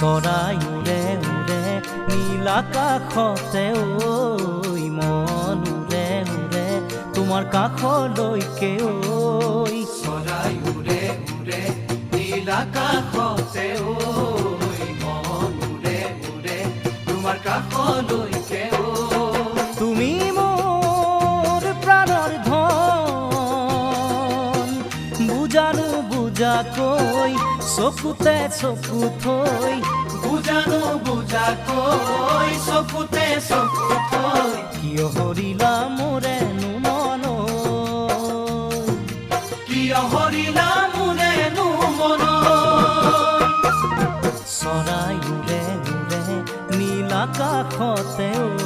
চৰাই উৰে উৰে নীল আকাশতে ঐ মন উৰে উৰে তোমাৰ কাষলৈকে ঐ চৰাই উৰে উৰে নীল আকাশতে ঐ মন উৰে উৰে তোমাৰ কাষলৈকে ঐ তুমি মোৰ প্ৰাণৰ ধন বুজানো বুজাকৈ চকুতে চকু থৈ বুজানো বুজাকৈ চকুতে চকু থৈ কিয় হৰিলা মোৰেনো মন কিয় হৰিলা মোৰেনো মন চৰাই উৰে উৰে নীল আকাশতে ঐ